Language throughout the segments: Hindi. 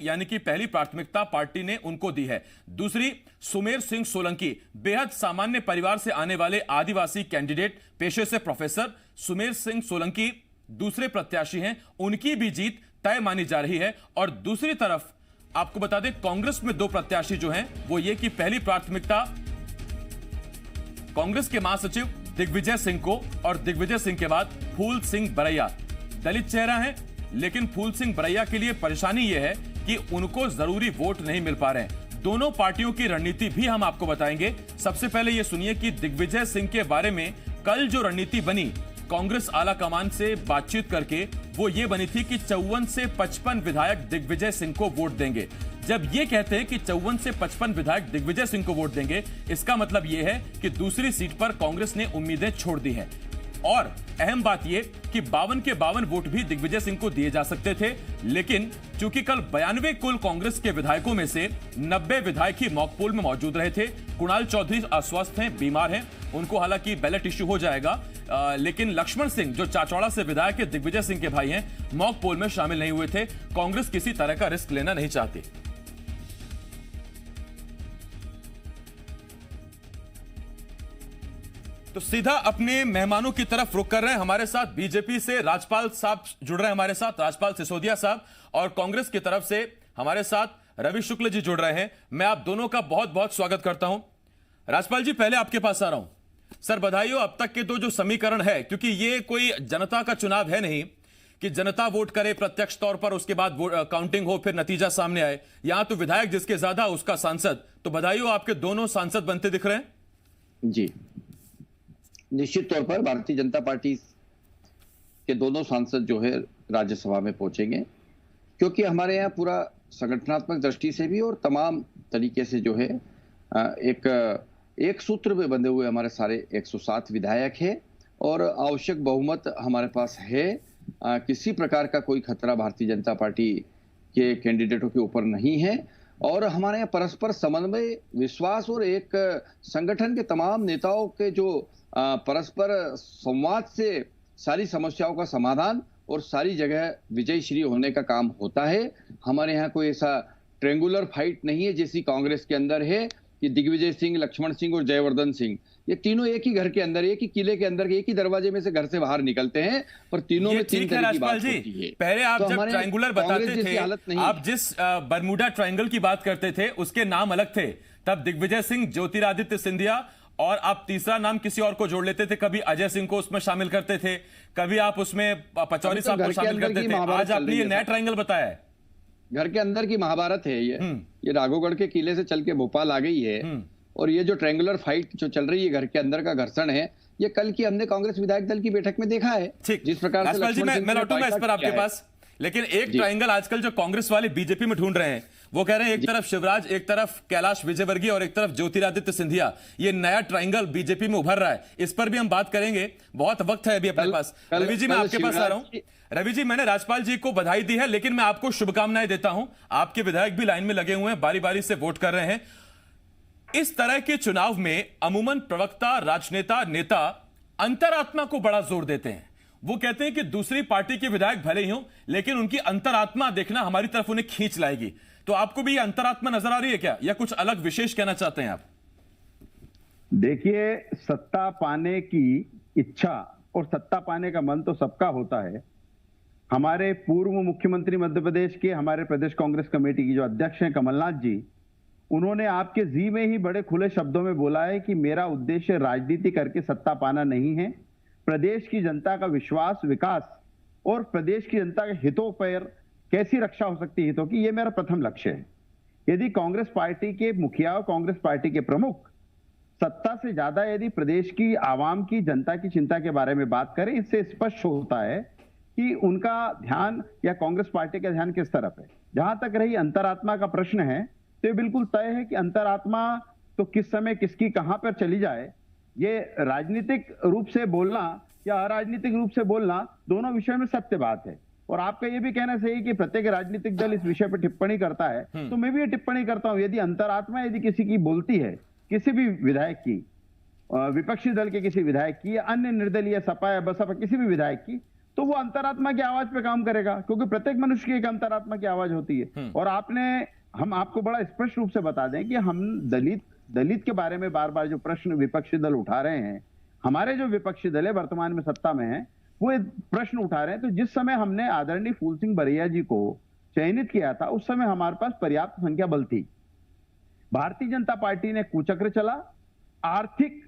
यानी कि पहली प्राथमिकता पार्टी ने उनको दी है। दूसरी, सुमेर सिंह सोलंकी, बेहद सामान्य परिवार से आने वाले आदिवासी कैंडिडेट, पेशे से प्रोफेसर सुमेर सिंह सोलंकी दूसरे प्रत्याशी हैं, उनकी भी जीत तय मानी जा रही है। और दूसरी तरफ आपको बता दें, कांग्रेस में 2 प्रत्याशी जो हैं वो ये कि पहली प्राथमिकता कांग्रेस के महासचिव दिग्विजय सिंह को, और दिग्विजय सिंह के बाद फूल सिंह बरैया। दलित चेहरा है, लेकिन फूल सिंह बरैया के लिए परेशानी यह है कि उनको जरूरी वोट नहीं मिल पा रहे हैं। दोनों पार्टियों की रणनीति भी हम आपको बताएंगे। सबसे पहले यह सुनिए कि दिग्विजय सिंह के बारे में कल जो रणनीति बनी कांग्रेस आला कमान से बातचीत करके, वो ये बनी थी कि 54 से 55 विधायक दिग्विजय सिंह को वोट देंगे। जब ये कहते हैं कि 54 से 55 विधायक दिग्विजय सिंह को वोट देंगे, इसका मतलब यह है कि दूसरी सीट पर कांग्रेस ने उम्मीदें छोड़ दी हैं। और अहम बात यह कि 52 के 52 वोट भी दिग्विजय सिंह को दिए जा सकते थे, लेकिन चूंकि कल 92 कुल कांग्रेस के विधायकों में से 90 विधायक ही मॉक पोल में मौजूद रहे थे। कुणाल चौधरी अस्वस्थ हैं, बीमार हैं, उनको हालांकि बैलेट इश्यू हो जाएगा, लेकिन लक्ष्मण सिंह जो चाचौड़ा से विधायक है, दिग्विजय सिंह के भाई हैं, मॉक पोल में शामिल नहीं हुए थे। कांग्रेस किसी तरह का रिस्क लेना नहीं चाहती। तो सीधा अपने मेहमानों की तरफ रुख कर रहे हैं। हमारे साथ बीजेपी से राजपाल साहब जुड़ रहे हैं, हमारे साथ राजपाल सिसोदिया साहब, और कांग्रेस की तरफ से हमारे साथ रवि शुक्ल जी जुड़ रहे हैं। मैं आप दोनों का बहुत बहुत स्वागत करता हूं। राजपाल जी, पहले आपके पास आ रहा हूं। सर, बधाई हो। अब तक के जो समीकरण है, क्योंकि ये कोई जनता का चुनाव है नहीं कि जनता वोट करे प्रत्यक्ष तौर पर, उसके बाद काउंटिंग हो, फिर नतीजा सामने आए। यहां तो विधायक जिसके ज्यादा उसका सांसद। तो बधाई हो, आपके दोनों सांसद बनते दिख रहे हैं। जी, निश्चित तौर पर भारतीय जनता पार्टी के दोनों सांसद जो है राज्यसभा में पहुंचेंगे, क्योंकि हमारे यहाँ पूरा संगठनात्मक दृष्टि से भी और तमाम तरीके से जो है एक सूत्र में बंधे हुए हमारे सारे 107 विधायक हैं और आवश्यक बहुमत हमारे पास है। किसी प्रकार का कोई खतरा भारतीय जनता पार्टी के कैंडिडेटों के ऊपर नहीं है, और हमारे यहाँ परस्पर समन्वय, विश्वास और एक संगठन के तमाम नेताओं के जो परस्पर संवाद से सारी समस्याओं का समाधान और सारी जगह विजय श्री होने का काम होता है। हमारे यहाँ कोई ऐसा ट्रेंगुलर फाइट नहीं है जैसी कांग्रेस के अंदर है कि दिग्विजय सिंह, लक्ष्मण सिंह और जयवर्धन सिंह, ये तीनों एक ही घर के अंदर, एक ही किले के अंदर, एक ही दरवाजे में से घर से बाहर निकलते हैं, पर तीनों में तीन तरह की बात होती है। पहले आप जब ट्रायंगुलर बताते थे, आप जिस बरमूडा ट्रायंगल की बात करते थे उसके नाम अलग थे। तब दिग्विजय सिंह, ज्योतिरादित्य सिंधिया, और आप तीसरा नाम किसी और को जोड़ लेते थे। कभी अजय सिंह को उसमें शामिल करते थे, कभी आप उसमें पचौरी साहब को शामिल करते थे। आज आपने ये नया ट्रायंगल बताया है। घर के अंदर की महाभारत है ये राघवगढ़ के किले से चल के भोपाल आ गई है, और ये जो ट्रायंगुलर फाइट जो चल रही है, घर के अंदर का घर्षण है, ये कल की हमने कांग्रेस विधायक दल की बैठक में देखा है। जिस प्रकार से मैं लौटूंगा इस पर आपके पास, लेकिन एक ट्रायंगल आजकल जो कांग्रेस वाले बीजेपी में ढूंढ रहे हैं, वो कह रहे हैं एक तरफ शिवराज, एक तरफ कैलाश विजयवर्गीय और एक तरफ ज्योतिरादित्य सिंधिया। ये नया ट्रायंगल बीजेपी में उभर रहा है, इस पर भी हम बात करेंगे। बहुत वक्त है अभी अपने पास। रवि जी, मैं आपके पास आ रहा हूं। रवि जी, मैंने राजपाल जी को बधाई दी है, लेकिन मैं आपको शुभकामनाएं देता हूं। आपके विधायक भी लाइन में लगे हुए हैं, बारी बारी से वोट कर रहे हैं। इस तरह के चुनाव में अमूमन प्रवक्ता, राजनेता, नेता अंतरात्मा को बड़ा जोर देते हैं। वो कहते हैं कि दूसरी पार्टी के विधायक भले ही हों, लेकिन उनकी अंतरात्मा देखना हमारी तरफ उन्हें खींच लाएगी। तो आपको भी ये अंतरात्मा नजर आ रही है क्या, या कुछ अलग विशेष कहना चाहते हैं आप? देखिए, सत्ता पाने की इच्छा और सत्ता पाने का मन तो सबका होता है। हमारे पूर्व मुख्यमंत्री मध्य प्रदेश के, हमारे प्रदेश कांग्रेस कमेटी की जो अध्यक्ष हैं कमलनाथ जी, उन्होंने आपके जी में ही बड़े खुले शब्दों में बोला है कि मेरा उद्देश्य राजनीति करके सत्ता पाना नहीं है। प्रदेश की जनता का विश्वास, विकास और प्रदेश की जनता के हितों पर कैसी रक्षा हो सकती है हितों की, ये मेरा प्रथम लक्ष्य है। यदि कांग्रेस पार्टी के मुखिया और कांग्रेस पार्टी के प्रमुख सत्ता से ज्यादा यदि प्रदेश की आवाम की, जनता की चिंता के बारे में बात करें, इससे स्पष्ट होता है कि उनका ध्यान या कांग्रेस पार्टी का ध्यान किस तरफ है। जहां तक रही अंतरात्मा का प्रश्न है, तो बिल्कुल तय है कि अंतरात्मा तो किस समय किसकी कहां पर चली जाए, ये राजनीतिक रूप से बोलना या अराजनीतिक रूप से बोलना, दोनों विषय में सत्य बात है। और आपका ये भी कहना सही कि प्रत्येक राजनीतिक दल इस विषय पर टिप्पणी करता है, तो मैं भी ये टिप्पणी करता हूं। यदि अंतरात्मा यदि किसी की बोलती है, किसी भी विधायक की, विपक्षी दल के किसी विधायक की, या अन्य निर्दलीय सपा या बसपा किसी भी विधायक की, तो वो अंतरात्मा की आवाज पे काम करेगा, क्योंकि प्रत्येक मनुष्य की एक अंतरात्मा की आवाज होती है। और हम आपको बड़ा स्पष्ट रूप से बता दें कि हम दलित के बारे में बार बार जो प्रश्न विपक्षी दल उठा रहे हैं, हमारे जो विपक्षी दल है वर्तमान में सत्ता में है, वो एक प्रश्न उठा रहे हैं। तो जिस समय हमने आदरणीय फूल सिंह बरैया जी को चयनित किया था, उस समय हमारे पास पर्याप्त संख्या बल थी। भारतीय जनता पार्टी ने कुचक्र चला, आर्थिक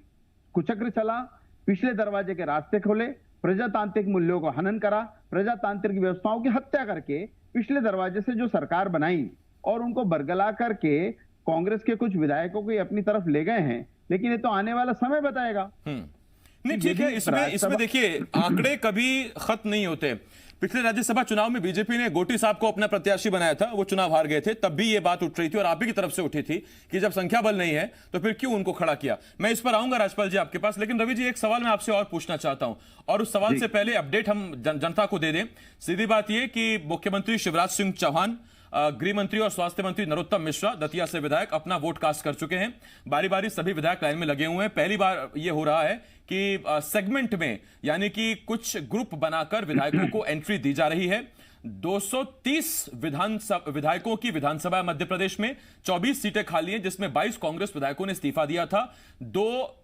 कुचक्र चला, पिछले दरवाजे के रास्ते खोले, प्रजातांत्रिक मूल्यों को हनन करा, प्रजातांत्रिक व्यवस्थाओं की हत्या करके पिछले दरवाजे से जो सरकार बनाई और उनको बरगला करके कांग्रेस के कुछ विधायकों को अपनी तरफ ले गए हैं। लेकिन ये तो आने वाला समय बताएगा। नहीं, ठीक है। इसमें देखिए, आंकड़े कभी खत्म नहीं होते। पिछले राज्यसभा चुनाव में बीजेपी ने गोटी साहब को अपना प्रत्याशी बनाया था, वो चुनाव हार गए थे, तब भी ये बात उठ रही थी और आप ही की तरफ से उठी थी कि जब संख्या बल नहीं है तो फिर क्यों उनको खड़ा किया। मैं इस पर आऊंगा राजपाल जी आपके पास, लेकिन रवि जी एक सवाल मैं आपसे और पूछना चाहता हूं, और उस सवाल से पहले अपडेट हम जनता को दे दें। सीधी बात यह कि मुख्यमंत्री शिवराज सिंह चौहान, गृह मंत्री और स्वास्थ्य मंत्री नरोत्तम मिश्रा, दतिया से विधायक, अपना वोट कास्ट कर चुके हैं। बारी बारी सभी विधायक लाइन में लगे हुए हैं। पहली बार यह हो रहा है कि सेगमेंट में, यानी कि कुछ ग्रुप बनाकर विधायकों को एंट्री दी जा रही है। 230 विधायकों की विधानसभा मध्य प्रदेश में 24 सीटें खाली हैं, जिसमें 22 कांग्रेस विधायकों ने इस्तीफा दिया था। 2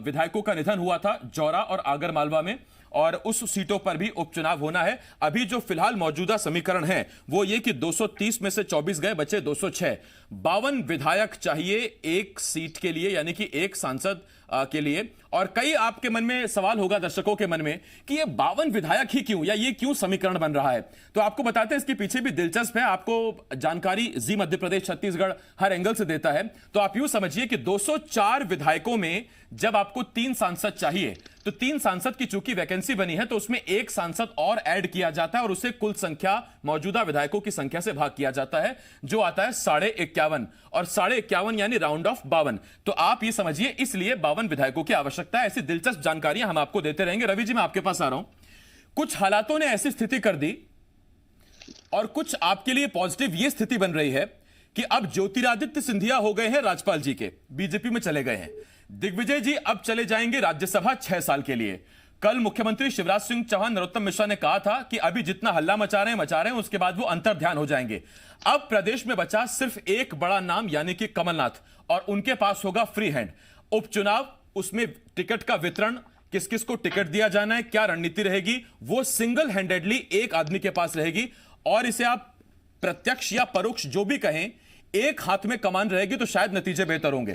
विधायकों का निधन हुआ था जौरा और आगर मालवा में, और उस सीटों पर भी उपचुनाव होना है। अभी जो फिलहाल मौजूदा समीकरण है वो ये कि 230 में से 24 गए, बचे 206। 52 विधायक चाहिए एक सीट के लिए, यानी कि एक सांसद के लिए। और कई आपके मन में सवाल होगा, दर्शकों के मन में, कि ये 52 विधायक ही क्यों, या ये क्यों समीकरण बन रहा है। तो आपको बताते हैं, इसके पीछे भी दिलचस्प है। आपको जानकारी जी मध्य प्रदेश छत्तीसगढ़ हर एंगल से देता है। तो आप यूं समझिए कि 204 विधायकों में जब आपको 3 सांसद चाहिए, तो 3 सांसद की चूंकि वैकेंसी बनी है, तो उसमें एक सांसद और ऐड किया जाता है और उसे कुल संख्या मौजूदा विधायकों की संख्या से भाग किया जाता है, जो आता है 51.5, और 51.5 यानी राउंड ऑफ 52। तो आप ये समझिए, इसलिए 52 विधायकों की आवश्यकता है। ऐसी दिलचस्प जानकारियां हम आपको देते रहेंगे। रवि जी, मैं आपके पास आ रहा हूं। कुछ हालातों ने ऐसी स्थिति कर दी, और कुछ आपके लिए पॉजिटिव ये स्थिति बन रही है कि अब ज्योतिरादित्य सिंधिया हो गए हैं राज्यपाल जी के, बीजेपी में चले गए हैं। दिग्विजय जी अब चले जाएंगे राज्यसभा 6 साल के लिए। कल मुख्यमंत्री शिवराज सिंह चौहान, नरोत्तम मिश्रा ने कहा था कि अभी जितना हल्ला मचा रहे हैं, उसके बाद वो अंतर्ध्यान हो जाएंगे। अब प्रदेश में बचा सिर्फ एक बड़ा नाम, यानी कि कमलनाथ, और उनके पास होगा फ्री हैंड। उपचुनाव, उसमें टिकट का वितरण, किस किस को टिकट दिया जाना है, क्या रणनीति रहेगी, वो सिंगल हैंडेडली एक आदमी के पास रहेगी। और इसे आप प्रत्यक्ष या परोक्ष जो भी कहें, एक हाथ में कमान रहेगी, तो शायद नतीजे बेहतर होंगे।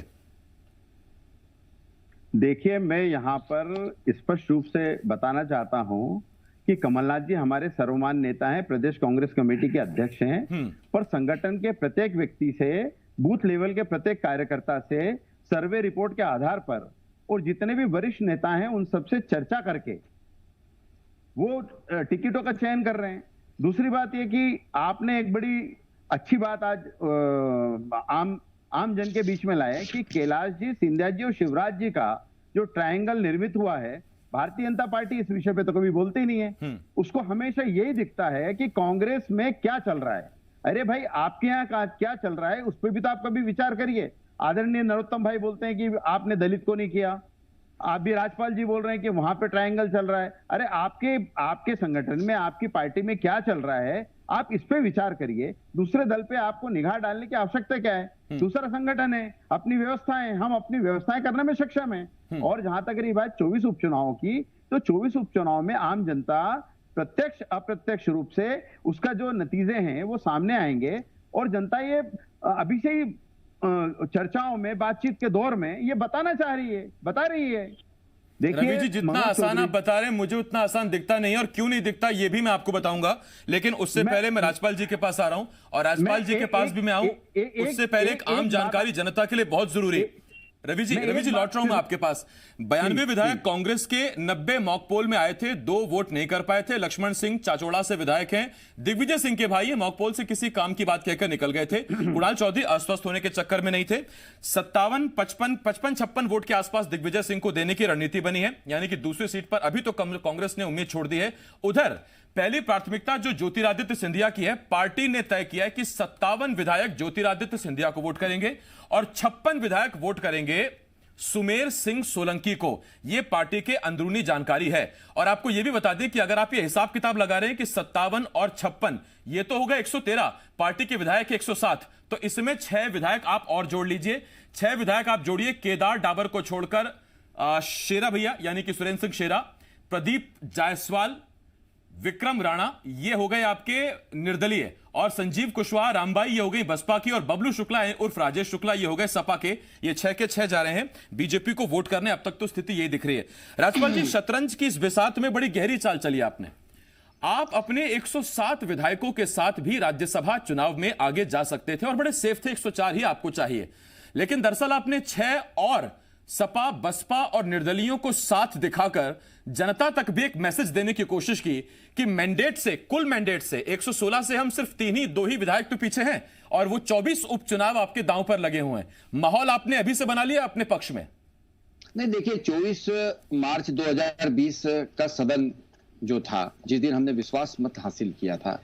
देखिए, मैं यहां पर स्पष्ट रूप से बताना चाहता हूं कि कमलनाथ जी हमारे सर्वमान्य नेता हैं, प्रदेश कांग्रेस कमेटी के अध्यक्ष हैं, पर संगठन के प्रत्येक व्यक्ति से, बूथ लेवल के प्रत्येक कार्यकर्ता से, सर्वे रिपोर्ट के आधार पर, और जितने भी वरिष्ठ नेता हैं उन सबसे चर्चा करके वो टिकटों का चयन कर रहे हैं। दूसरी बात यह कि आपने एक बड़ी अच्छी बात आज आम जन के बीच में लाए कि कैलाश जी, सिंधिया जी और शिवराज जी का जो ट्रायंगल निर्मित हुआ है, भारतीय जनता पार्टी इस विषय पे तो कभी बोलते ही नहीं है। उसको हमेशा यही दिखता है कि कांग्रेस में क्या चल रहा है। अरे भाई, आपके यहाँ क्या चल रहा है उस पर भी तो आप कभी विचार करिए। आदरणीय नरोत्तम भाई बोलते हैं कि आपने दलित को नहीं किया, आप भी राजपाल जी बोल रहे हैं कि वहां पे ट्रायंगल चल रहा है। अरे आपके संगठन में, आपकी पार्टी में क्या चल रहा है, आप इस पे विचार करिए। दूसरे दल पे आपको निगाह डालने की आवश्यकता क्या है? दूसरा संगठन है, अपनी व्यवस्थाएं, हम अपनी व्यवस्थाएं करने में सक्षम हैं। और जहां तक रही बात 24 उपचुनावों की, तो 24 उपचुनाव में आम जनता प्रत्यक्ष अप्रत्यक्ष रूप से उसका जो नतीजे हैं वो सामने आएंगे, और जनता ये अभी से ही चर्चाओं में, बातचीत के दौर में ये बता रही है। रवि जी, जितना आसान आप बता रहे हैं, मुझे उतना आसान दिखता नहीं है, और क्यों नहीं दिखता ये भी मैं आपको बताऊंगा। लेकिन उससे पहले मैं राजपाल जी के पास आ रहा हूं, और राजपाल जी के पास भी मैं आऊं, उससे पहले एक आम जानकारी जनता के लिए बहुत जरूरी। रवि जी लौट रहा हूं मैं आपके पास। 92 विधायक कांग्रेस के 90 मॉक पोल में आए थे, 2 वोट नहीं कर पाए थे। लक्ष्मण सिंह चाचोड़ा से विधायक हैं, दिग्विजय सिंह के भाई मॉक पोल से किसी काम की बात कहकर निकल गए थे। कुणाल चौधरी अस्वस्थ होने के चक्कर में नहीं थे। 57, 55, 56 वोट के आसपास दिग्विजय सिंह को देने की रणनीति बनी है, यानी कि दूसरी सीट पर अभी तो कांग्रेस ने उम्मीद छोड़ दी है। उधर पहली प्राथमिकता जो ज्योतिरादित्य सिंधिया की है, पार्टी ने तय किया है कि 57 विधायक ज्योतिरादित्य सिंधिया को वोट करेंगे और 56 विधायक वोट करेंगे सुमेर सिंह सोलंकी को। यह पार्टी के अंदरूनी जानकारी है। और आपको यह भी बता दें कि अगर आप ये हिसाब किताब लगा रहे हैं कि 57 और 56, ये तो होगा 113, पार्टी के विधायक 107, तो इसमें 6 विधायक आप और जोड़ लीजिए। 6 विधायक आप जोड़िए, केदार डाबर को छोड़कर शेरा भैया यानी कि सुरेंद्र सिंह शेरा, प्रदीप जायसवाल, विक्रम राणा, ये हो गए आपके निर्दलीय, और संजीव कुशवाहा, रामबाई, ये हो गई बसपा की, और बबलू शुक्ला उर्फ राजेश शुक्ला, ये हो गए सपा के। ये 6 के 6 जा रहे हैं बीजेपी को वोट करने। अब तक तो स्थिति यही दिख रही है। राज्यपाल जी, शतरंज की इस बिसात में बड़ी गहरी चाल चली आपने। आप अपने 107 विधायकों के साथ भी राज्यसभा चुनाव में आगे जा सकते थे और बड़े सेफ थे, 104 ही आपको चाहिए। लेकिन दरअसल आपने 6 और सपा, बसपा और निर्दलियों को साथ दिखाकर जनता तक भी एक मैसेज देने की कोशिश की कि मैंडेट से, कुल मैंडेट से 116 से हम सिर्फ 2 ही विधायक तो पीछे हैं, और वो 24 उपचुनाव आपके दांव पर लगे हुए हैं। माहौल आपने अभी से बना लिया अपने पक्ष में? नहीं, देखिए, 24 मार्च 2020 का सदन जो था, जिस दिन हमने विश्वास मत हासिल किया था,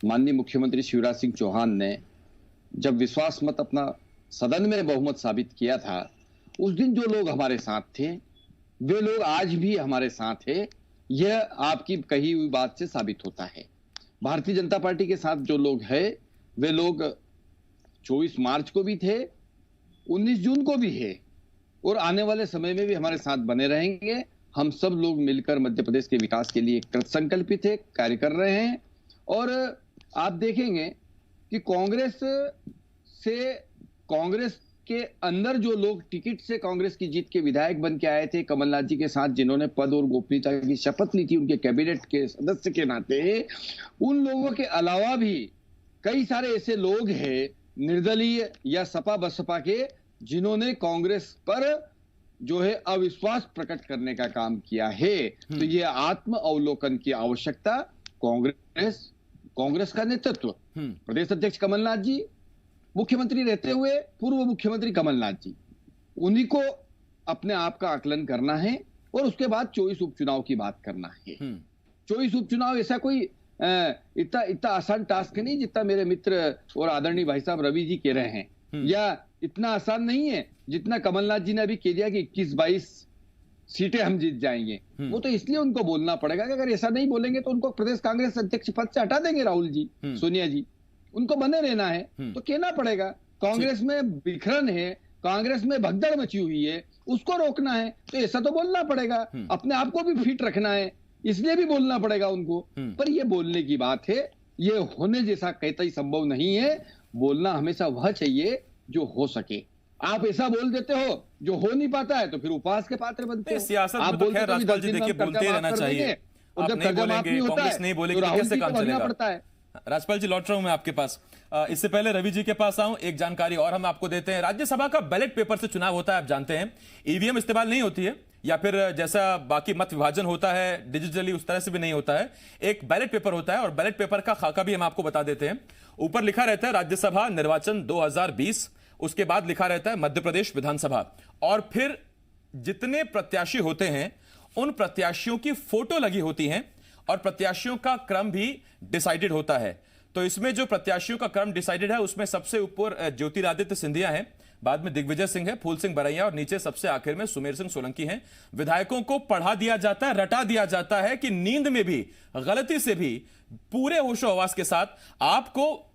माननीय मुख्यमंत्री शिवराज सिंह चौहान ने जब विश्वास मत अपना सदन में बहुमत साबित किया था, उस दिन जो लोग हमारे साथ थे वे लोग आज भी हमारे साथ है। यह आपकी कही हुई बात से साबित होता है। भारतीय जनता पार्टी के साथ जो लोग हैं वे लोग 24 मार्च को भी थे, 19 जून को भी है, और आने वाले समय में भी हमारे साथ बने रहेंगे। हम सब लोग मिलकर मध्य प्रदेश के विकास के लिए कृत संकल्पित है, कार्य कर रहे हैं। और आप देखेंगे कि कांग्रेस के अंदर जो लोग टिकट से कांग्रेस की जीत के विधायक बन के आए थे, कमलनाथ जी के साथ जिन्होंने पद और गोपनीयता की शपथ ली थी उनके कैबिनेट के सदस्य के नाते, उन लोगों के अलावा भी कई सारे ऐसे लोग हैं निर्दलीय या सपा बसपा के, जिन्होंने कांग्रेस पर जो है अविश्वास प्रकट करने का काम किया है। तो ये आत्म अवलोकन की आवश्यकता कांग्रेस का नेतृत्व, प्रदेश अध्यक्ष कमलनाथ जी, मुख्यमंत्री रहते हुए पूर्व मुख्यमंत्री कमलनाथ जी, उन्हीं को अपने आप का आकलन करना है। और उसके बाद 24 उपचुनाव की बात करना है। 24 उपचुनाव ऐसा कोई इतना आसान टास्क नहीं जितना मेरे मित्र और आदरणीय भाई साहब रवि जी कह रहे हैं, या इतना आसान नहीं है जितना कमलनाथ जी ने अभी कह दिया कि 21-22 सीटें हम जीत जाएंगे। वो तो इसलिए उनको बोलना पड़ेगा कि अगर ऐसा नहीं बोलेंगे तो उनको प्रदेश कांग्रेस अध्यक्ष पद से हटा देंगे राहुल जी, सोनिया जी। उनको बने रहना है तो कहना पड़ेगा कांग्रेस में बिखरन है, कांग्रेस में भगदड़ मची हुई है, उसको रोकना है तो ऐसा तो बोलना पड़ेगा। अपने आप को भी फिट रखना है, इसलिए भी बोलना पड़ेगा उनको। पर ये बोलने की बात है, ये होने जैसा कतई संभव नहीं है। बोलना हमेशा वह चाहिए जो हो सके। आप ऐसा बोल देते हो जो हो नहीं पाता है तो फिर उपहास के पात्र बनते हो। सियासत में तो खैर राजपाल जी देखिए बोलते ही रहना चाहिए। आप नहीं बोलेंगे, कांग्रेस नहीं बोलेगी तो कैसे काम चलेगा? राजपाल जी, लौट रहा हूं मैं आपके पास। इससे पहले रवि जी के पास आऊं, एक जानकारी और हम आपको देते हैं। राज्यसभा का बैलेट पेपर से चुनाव होता है, आप जानते हैं। ईवीएम इस्तेमाल नहीं होती है, या फिर जैसा बाकी मत विभाजन होता है डिजिटली, उस तरह से भी नहीं होता है। एक बैलेट पेपर होता है, और बैलेट पेपर का खाका भी हम आपको बता देते हैं। ऊपर लिखा रहता है राज्यसभा निर्वाचन 2020, उसके बाद लिखा रहता है मध्य प्रदेश विधानसभा, और फिर जितने प्रत्याशी होते हैं उन प्रत्याशियों की फोटो लगी होती हैं, और प्रत्याशियों का क्रम भी डिसाइडेड होता है। तो इसमें जो प्रत्याशियों का क्रम डिसाइडेड है उसमें सबसे ऊपर ज्योतिरादित्य सिंधिया हैं, बाद में दिग्विजय सिंह है, फूल सिंह बरैया, और नीचे सबसे आखिर में सुमेर सिंह सोलंकी हैं। विधायकों को पढ़ा दिया जाता है, रटा दिया जाता है कि नींद में भी, गलती से भी, पूरे होशो हवास के साथ आपको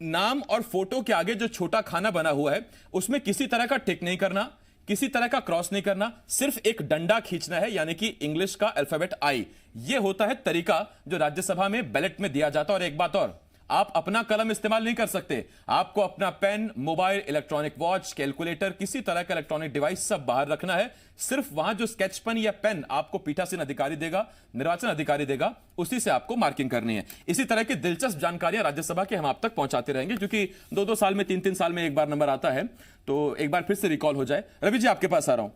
नाम और फोटो के आगे जो छोटा खाना बना हुआ है उसमें किसी तरह का टिक नहीं करना, किसी तरह का क्रॉस नहीं करना, सिर्फ एक डंडा खींचना है, यानी कि इंग्लिश का अल्फाबेट आई। यह होता है तरीका जो राज्यसभा में बैलेट में दिया जाता है। और एक बात और, आप अपना कलम इस्तेमाल नहीं कर सकते। आपको अपना pen, mobile, electronic watch, calculator, किसी तरह का इलेक्ट्रॉनिक डिवाइस सब बाहर रखना है। सिर्फ वहां जो स्केच पेन या पेन आपको पीठासीन अधिकारी देगा, निर्वाचन अधिकारी देगा, उसी से आपको मार्किंग करनी है। इसी तरह की दिलचस्प जानकारियां राज्यसभा के हम आप तक पहुंचाते रहेंगे, क्योंकि 2-2 साल में, 3-3 साल में एक बार नंबर आता है, तो एक बार फिर से रिकॉल हो जाए। रवि जी, आपके पास आ रहा हूं।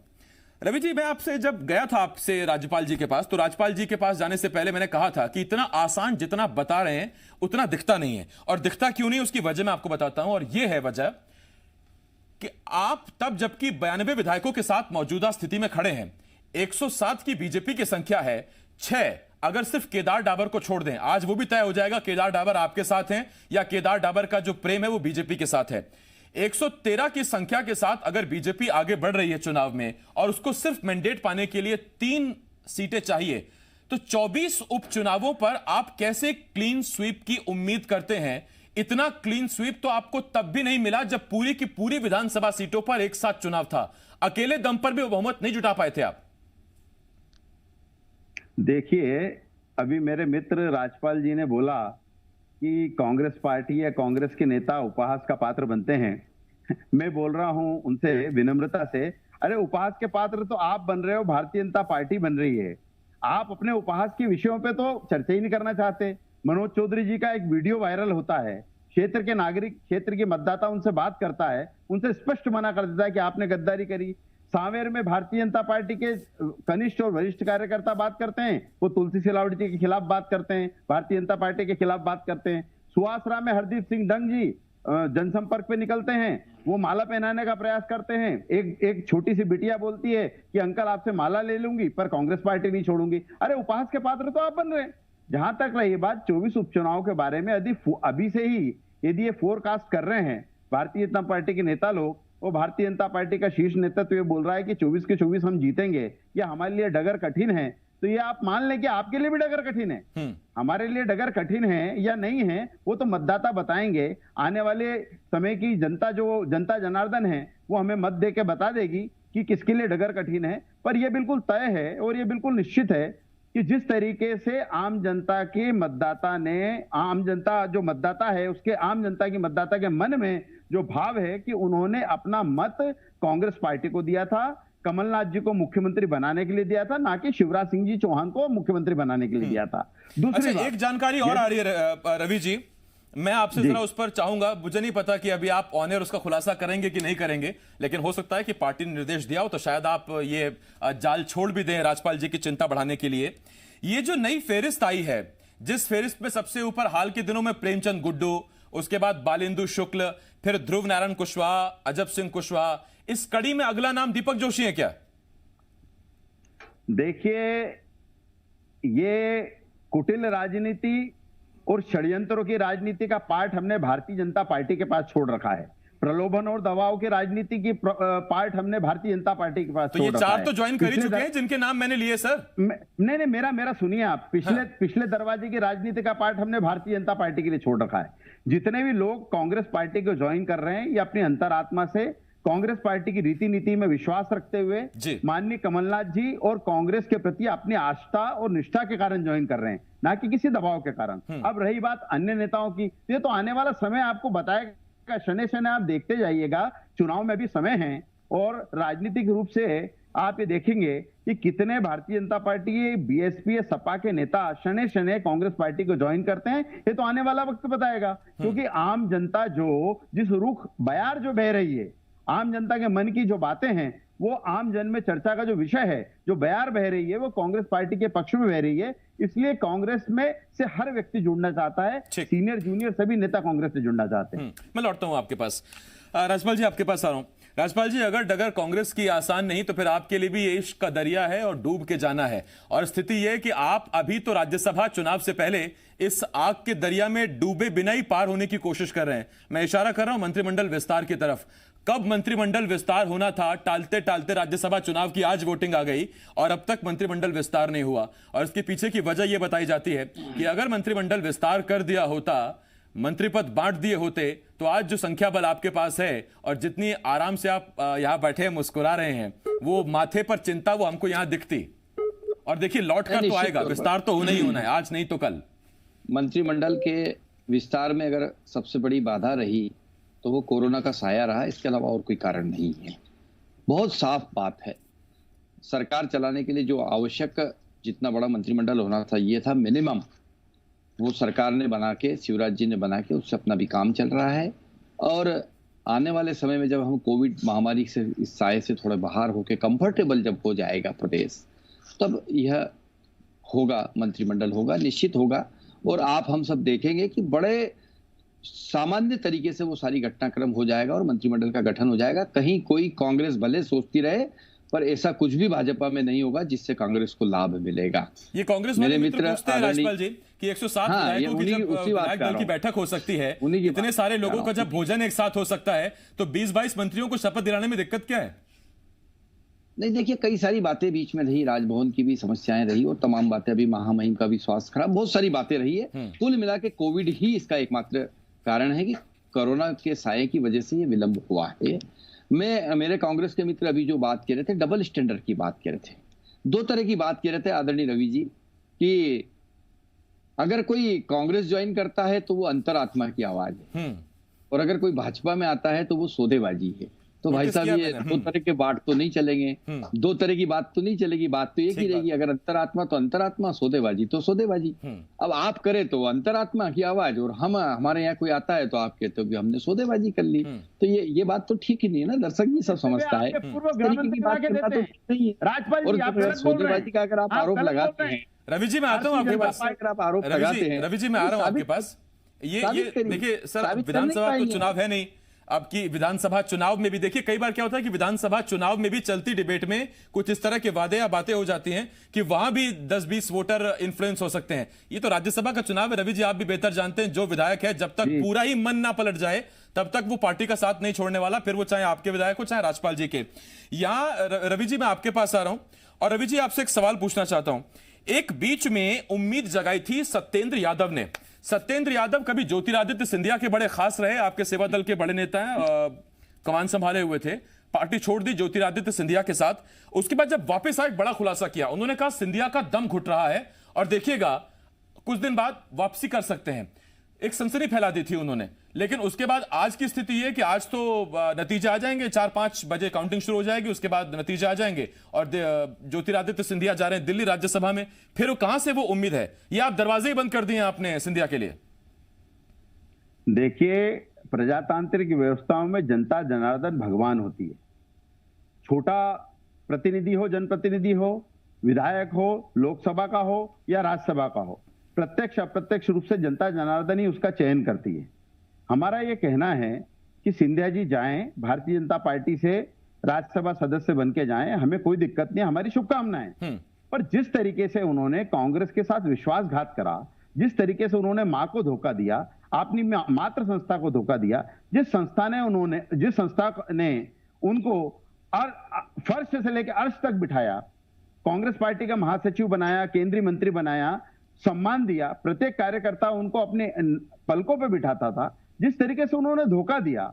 रवि जी, मैं आपसे जब गया था आपसे राज्यपाल जी के पास, तो राज्यपाल जी के पास जाने से पहले मैंने कहा था कि इतना आसान जितना बता रहे हैं उतना दिखता नहीं है। और दिखता क्यों नहीं, उसकी वजह मैं आपको बताता हूं। और यह है वजह कि आप तब जबकि 92 विधायकों के साथ मौजूदा स्थिति में खड़े हैं, 107 की बीजेपी की संख्या है, 6 अगर सिर्फ केदार डाबर को छोड़ दें, आज वो भी तय हो जाएगा केदार डाबर आपके साथ हैं या केदार डाबर का जो प्रेम है वो बीजेपी के साथ है। 113 की संख्या के साथ अगर बीजेपी आगे बढ़ रही है चुनाव में और उसको सिर्फ मैंडेट पाने के लिए 3 सीटें चाहिए, तो 24 उपचुनावों पर आप कैसे क्लीन स्वीप की उम्मीद करते हैं? इतना क्लीन स्वीप तो आपको तब भी नहीं मिला जब पूरी की पूरी विधानसभा सीटों पर एक साथ चुनाव था। अकेले दम पर भी बहुमत नहीं जुटा पाए थे आप। देखिए, अभी मेरे मित्र राजपाल जी ने बोला कि कांग्रेस पार्टी या कांग्रेस के नेता उपहास का पात्र बनते हैं। मैं बोल रहा हूं उनसे विनम्रता से, अरे उपहास के पात्र तो आप बन रहे हो, भारतीय जनता पार्टी बन रही है। आप अपने उपहास के विषयों पे तो चर्चा ही नहीं करना चाहते। मनोज चौधरी जी का एक वीडियो वायरल होता है, क्षेत्र के नागरिक, क्षेत्र के मतदाता उनसे बात करता है, उनसे स्पष्ट मना कर देता है कि आपने गद्दारी करी। सांवेर में भारतीय जनता पार्टी के कनिष्ठ और वरिष्ठ कार्यकर्ता बात करते हैं, वो तुलसी सिलावट जी के खिलाफ बात करते हैं, भारतीय जनता पार्टी के खिलाफ बात करते हैं। सुहासरा में हरदीप सिंह डंग जी जनसंपर्क पे निकलते हैं, वो माला पहनाने का प्रयास करते हैं। एक छोटी सी बिटिया बोलती है कि अंकल आपसे माला ले लूंगी पर कांग्रेस पार्टी नहीं छोड़ूंगी। अरे उपहास के पात्र तो आप बन रहे हैं। जहां तक रही बात 24 उपचुनाव के बारे में, यदि अभी से ही यदि ये फोरकास्ट कर रहे हैं भारतीय जनता पार्टी के नेता लोग, वो भारतीय जनता पार्टी का शीर्ष नेतृत्व ये बोल रहा है कि 24 के 24 हम जीतेंगे, या हमारे लिए डगर कठिन है, तो ये आप मान लें कि आपके लिए भी डगर कठिन है। हमारे लिए डगर कठिन है या नहीं है वो तो मतदाता बताएंगे। आने वाले समय की जनता, जो जनता जनार्दन है, वो हमें मत दे के बता देगी कि किसके लिए डगर कठिन है। पर यह बिल्कुल तय है और यह बिल्कुल निश्चित है कि जिस तरीके से आम जनता के मतदाता ने, आम जनता जो मतदाता है उसके, आम जनता की मतदाता के मन में जो भाव है कि उन्होंने अपना मत कांग्रेस पार्टी को दिया था, कमलनाथ जी को मुख्यमंत्री बनाने के लिए दिया था, ना कि शिवराज सिंह जी चौहान को मुख्यमंत्री बनाने के लिए दिया था। दूसरी अच्छा, एक जानकारी और आ रही है रवि जी, मैं आपसे जरा उस पर चाहूंगा। मुझे नहीं पता कि अभी आप ऑन एयर उसका खुलासा करेंगे कि नहीं करेंगे, लेकिन हो सकता है कि पार्टी ने निर्देश दिया हो तो शायद आप ये जाल छोड़ भी दें राजपाल जी की चिंता बढ़ाने के लिए। ये जो नई फेरिस्त आई है, जिस फेरिस्त में सबसे ऊपर हाल के दिनों में प्रेमचंद गुड्डू, उसके बाद बालेंदु शुक्ल, फिर ध्रुव नारायण कुशवाहा, अजब सिंह कुशवाहा, इस कड़ी में अगला नाम दीपक जोशी है क्या? देखिए, ये कुटिल राजनीति और षड्यंत्रों की राजनीति का पार्ट हमने भारतीय जनता पार्टी के पास छोड़ रखा है। प्रलोभन और दबाव की राजनीति की पार्ट हमने भारतीय जनता पार्टी के पास तो ये 4 तो ज्वाइन कर ही चुके हैं जिनके नाम मैंने लिए सर। नहीं, मेरा सुनिए आप, पिछले दरवाजे की राजनीति का पार्ट हमने भारतीय जनता पार्टी के लिए छोड़ रखा है। जितने भी लोग कांग्रेस पार्टी को ज्वाइन कर रहे हैं, ये अपनी अंतरात्मा से कांग्रेस पार्टी की रीति नीति में विश्वास रखते हुए माननीय कमलनाथ जी और कांग्रेस के प्रति अपनी आस्था और निष्ठा के कारण ज्वाइन कर रहे हैं, ना कि किसी दबाव के कारण। अब रही बात अन्य नेताओं की, ये तो आने वाला समय आपको बताएगा। शनि शनि आप देखते जाइएगा, चुनाव में भी समय है और राजनीतिक रूप से आप ये देखेंगे कि कितने भारतीय जनता पार्टी, बीएसपी, सपा के नेता शनि शनि कांग्रेस पार्टी को ज्वाइन करते हैं। ये तो आने वाला वक्त बताएगा, क्योंकि आम जनता जो जिस रुख बयार जो बह रही है, आम जनता के मन की जो बातें हैं, वो आम जन में चर्चा का जो विषय है, जो बयार बह रही है, वो कांग्रेस पार्टी के पक्ष में बह रही है। इसलिए कांग्रेस में से हर व्यक्ति जुड़ना चाहता है, सीनियर जूनियर सभी नेता कांग्रेस से जुड़ना चाहते हैं। मैं लौटता हूं आपके पास। राजपाल जी, आपके पास आ रहा हूं। राजपाल जी, अगर डगर कांग्रेस की आसान नहीं तो फिर आपके लिए भी ये इश्क का दरिया है और डूब के जाना है। और स्थिति यह है कि आप अभी तो राज्यसभा चुनाव से पहले इस आग के दरिया में डूबे बिना ही पार होने की कोशिश कर रहे हैं। मैं इशारा कर रहा हूं मंत्रिमंडल विस्तार की तरफ। कब मंत्रिमंडल विस्तार होना था, टालते टालते राज्यसभा चुनाव की आज वोटिंग आ गई और अब तक मंत्रिमंडल विस्तार नहीं हुआ। और इसके पीछे की वजह यह बताई जाती है कि अगर मंत्रिमंडल विस्तार कर दिया होता, मंत्री पद बांट दिए होते, तो आज जो संख्या बल आपके पास है और जितनी आराम से आप यहां बैठे मुस्कुरा रहे हैं, वो माथे पर चिंता वो हमको यहां दिखती। और देखिए, लौट कर तो आएगा, विस्तार तो होना ही होना है, आज नहीं तो कल। मंत्रिमंडल के विस्तार में अगर सबसे बड़ी बाधा रही तो वो कोरोना का साया रहा, इसके अलावा और कोई कारण नहीं है। बहुत साफ बात है, सरकार चलाने के लिए जो आवश्यक जितना बड़ा मंत्रिमंडल होना था, ये था मिनिमम, वो सरकार ने बना के, शिवराज जी ने बना के, उससे अपना भी काम चल रहा है। और आने वाले समय में जब हम कोविड महामारी से, इस साये से थोड़ा बाहर होकर कंफर्टेबल जब हो जाएगा प्रदेश, तब यह होगा, मंत्रिमंडल होगा, निश्चित होगा। और आप हम सब देखेंगे कि बड़े सामान्य तरीके से वो सारी घटनाक्रम हो जाएगा और मंत्रिमंडल का गठन हो जाएगा। कहीं कोई कांग्रेस भले सोचती रहे पर ऐसा कुछ भी भाजपा में नहीं होगा जिससे कांग्रेस को लाभ मिलेगा। ये कांग्रेस मेरे वाले मित्र पूछते हैं राजपाल जी कि 107 विधायकों की जब विधायक दल की बैठक हो सकती है, इतने सारे लोगों का जब भोजन एक साथ हो सकता है, तो 20-22 मंत्रियों को शपथ दिलाने में दिक्कत क्या है? नहीं, देखिए, कई सारी बातें बीच में रही, राजभवन की भी समस्याएं रही और तमाम बातें, अभी महामहिम का भी स्वास्थ्य खराब, बहुत सारी बातें रही है। कुल मिला के कोविड ही इसका एकमात्र कारण है कि कोरोना के साये की वजह से ये विलंब हुआ है। मेरे कांग्रेस के मित्र अभी जो बात कह रहे थे, डबल स्टैंडर्ड की बात कह रहे थे, दो तरह की बात कह रहे थे आदरणीय रवि जी, कि अगर कोई कांग्रेस ज्वाइन करता है तो वो अंतरात्मा की आवाज है, और अगर कोई भाजपा में आता है तो वो सौदेबाजी है। तो भाई साहब, ये दो तरह के बात तो नहीं चलेंगे, दो तरह की बात तो नहीं चलेगी, बात तो एक ही रहेगी। अगर अंतरात्मा तो अंतरात्मा, सौदेबाजी तो सौदेबाजी। अब आप करें तो अंतरात्मा की आवाज, और हमारे यहाँ कोई आता है तो आप कहते हो कि हमने सौदेबाजी कर ली, तो ये बात तो ठीक ही नहीं है ना। दर्शक भी सब समझता है, सौदेबाजी का अगर आप आरोप लगाते हैं। रवि जी, मैं आता हूँ आपके पास, आप आरोप लगाते हैं, रवि जी मैं आ रहा हूँ आपके पास। ये देखिए सर, विधानसभा तो चुनाव है नहीं, आपकी विधानसभा चुनाव में भी देखिए कई बार क्या होता है कि विधानसभा चुनाव में भी चलती डिबेट में कुछ इस तरह के वादे या बातें हो जाती हैं कि वहां भी 10-20 वोटर इन्फ्लुएंस हो सकते हैं। ये तो राज्यसभा का चुनाव है, रवि जी आप भी बेहतर जानते हैं, जो विधायक है जब तक पूरा ही मन ना पलट जाए तब तक वो पार्टी का साथ नहीं छोड़ने वाला, फिर वो चाहे आपके विधायक हो चाहे राजपाल जी के। यहां रवि जी मैं आपके पास आ रहा हूं, और रवि जी आपसे एक सवाल पूछना चाहता हूं। एक बीच में उम्मीद जगाई थी सत्येंद्र यादव ने। सत्येंद्र यादव कभी ज्योतिरादित्य सिंधिया के बड़े खास रहे, आपके सेवा दल के बड़े नेता हैं, कमान संभाले हुए थे, पार्टी छोड़ दी ज्योतिरादित्य सिंधिया के साथ। उसके बाद जब वापस आए, बड़ा खुलासा किया, उन्होंने कहा सिंधिया का दम घुट रहा है और देखिएगा कुछ दिन बाद वापसी कर सकते हैं। एक सनसनी फैला दी थी उन्होंने, लेकिन उसके बाद आज की स्थिति ये कि आज तो नतीजे आ जाएंगे, 4-5 बजे काउंटिंग शुरू हो जाएगी, उसके बाद नतीजे आ जाएंगे और ज्योतिरादित्य सिंधिया जा रहे हैं दिल्ली राज्यसभा में। फिर वो कहां से वो उम्मीद है? ये आप दरवाजे ही बंद कर दिए आपने सिंधिया के लिए। देखिए, प्रजातांत्रिक व्यवस्थाओं में जनता जनार्दन भगवान होती है। छोटा प्रतिनिधि हो, जनप्रतिनिधि हो, विधायक हो, लोकसभा का हो या राज्यसभा का हो, प्रत्यक्ष अप्रत्यक्ष रूप से जनता जनार्दन ही उसका चयन करती है। हमारा यह कहना है कि सिंधिया जी जाएं, भारतीय जनता पार्टी से राज्यसभा सदस्य बन के जाएं, हमें कोई दिक्कत नहीं, हमारी शुभकामनाएं। पर जिस तरीके से उन्होंने कांग्रेस के साथ विश्वासघात करा, जिस तरीके से उन्होंने मां को धोखा दिया, अपनी मातृ संस्था को धोखा दिया, जिस संस्था ने उनको फर्श से लेकर अर्श तक बिठाया, कांग्रेस पार्टी का महासचिव बनाया, केंद्रीय मंत्री बनाया, सम्मान दिया, प्रत्येक कार्यकर्ता उनको अपने पलकों पे बिठाता था, जिस तरीके से उन्होंने धोखा दिया,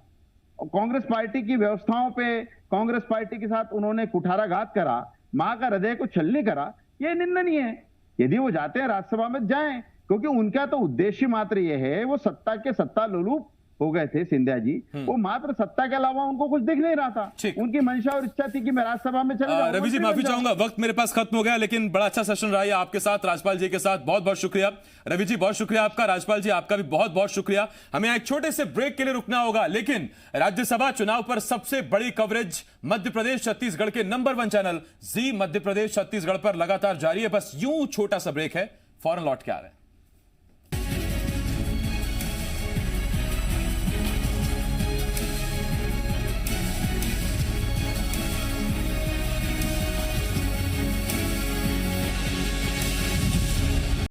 कांग्रेस पार्टी की व्यवस्थाओं पे कांग्रेस पार्टी के साथ उन्होंने कुठाराघात करा, मां का हृदय को छलनी करा, यह निंदनीय है। यदि वो जाते हैं राज्यसभा में जाएं, क्योंकि उनका तो उद्देश्य मात्र ये है, वो सत्ता के सत्ता लोलुप हो गए थे सिंधिया जी, वो मात्र सत्ता के अलावा उनको कुछ दिख नहीं रहा था। उनकी मंशा और इच्छा थी कि मैं राज्यसभा में चले जाऊं। रवि जी माफी चाहूंगा, वक्त मेरे पास खत्म हो गया, लेकिन बड़ा अच्छा सेशन रहा है आपके साथ, राजपाल जी के साथ। बहुत बहुत शुक्रिया रवि जी, बहुत शुक्रिया आपका। राजपाल जी आपका भी बहुत बहुत शुक्रिया। हमें एक छोटे से ब्रेक के लिए रुकना होगा, लेकिन राज्यसभा चुनाव पर सबसे बड़ी कवरेज मध्य प्रदेश छत्तीसगढ़ के नंबर 1 चैनल जी मध्य प्रदेश छत्तीसगढ़ पर लगातार जारी है। बस यूं छोटा सा ब्रेक है, फौरन लौट के आ रहे हैं।